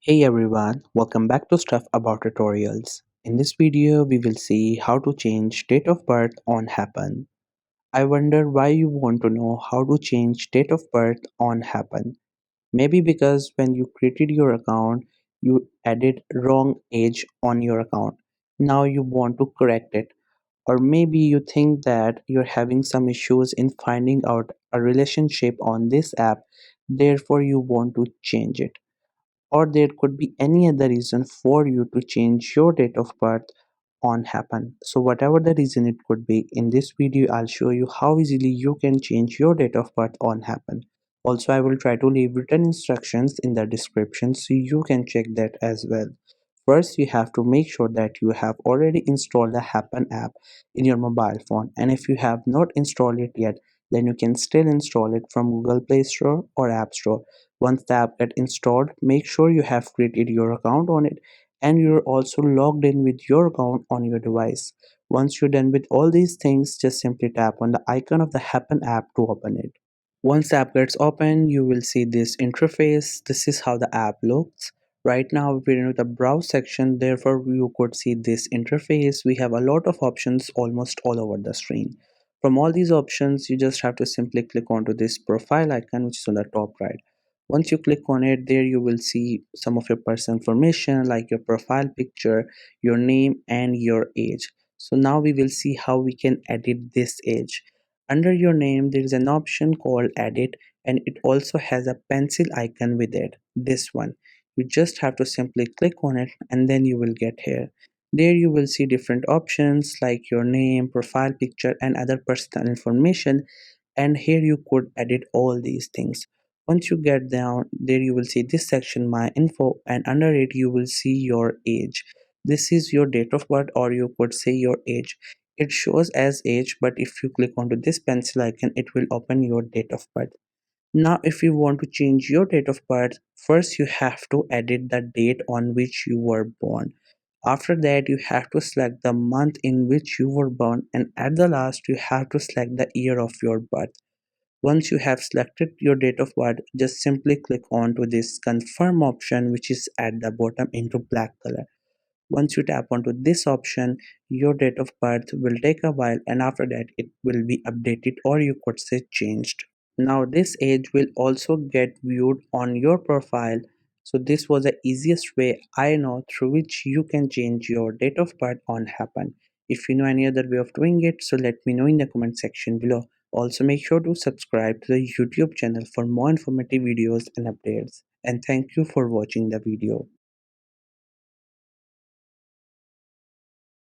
Hey everyone, welcome back to Stuff About Tutorials. In this video, we will see how to change date of birth on Happn. I wonder why you want to know how to change date of birth on Happn. Maybe because when you created your account, you added wrong age on your account. Now you want to correct it. Or maybe you think that you're having some issues in finding out a relationship on this app, therefore you want to change it, or there could be any other reason for you to change your date of birth on Happn. So whatever the reason it could be, in this video I'll show you how easily you can change your date of birth on Happn. Also, I will try to leave written instructions in the description so you can check that as well. First, you have to make sure that you have already installed the Happn app in your mobile phone, and if you have not installed it yet, then you can still install it from Google Play Store or App Store. Once the app gets installed, make sure you have created your account on it and you're also logged in with your account on your device. Once you're done with all these things, just simply tap on the icon of the Happn app to open it. Once the app gets open, you will see this interface. This is how the app looks. Right now we're in the browse section, therefore you could see this interface. We have a lot of options almost all over the screen. From all these options, you just have to simply click onto this profile icon, which is on the top right. Once you click on it, there you will see some of your personal information like your profile picture, your name and your age. So now we will see how we can edit this age. Under your name, there is an option called edit, and it also has a pencil icon with it. This one. You just have to simply click on it and then you will get here. There you will see different options like your name, profile picture and other personal information, and here you could edit all these things. Once you get down there, you will see this section my info, and under it you will see your age. This is your date of birth, or you could say your age. It shows as age, but if you click onto this pencil icon, it will open your date of birth. Now if you want to change your date of birth, first you have to edit the date on which you were born. After that, you have to select the month in which you were born, and at the last you have to select the year of your birth. Once you have selected your date of birth, just simply click on to this confirm option, which is at the bottom into black color. Once you tap onto this option, your date of birth will take a while, and after that it will be updated, or you could say changed. Now this age will also get viewed on your profile. So this was the easiest way I know through which you can change your date of birth on Happn. If you know any other way of doing it, so let me know in the comment section below. Also make sure to subscribe to the YouTube channel for more informative videos and updates. And thank you for watching the video.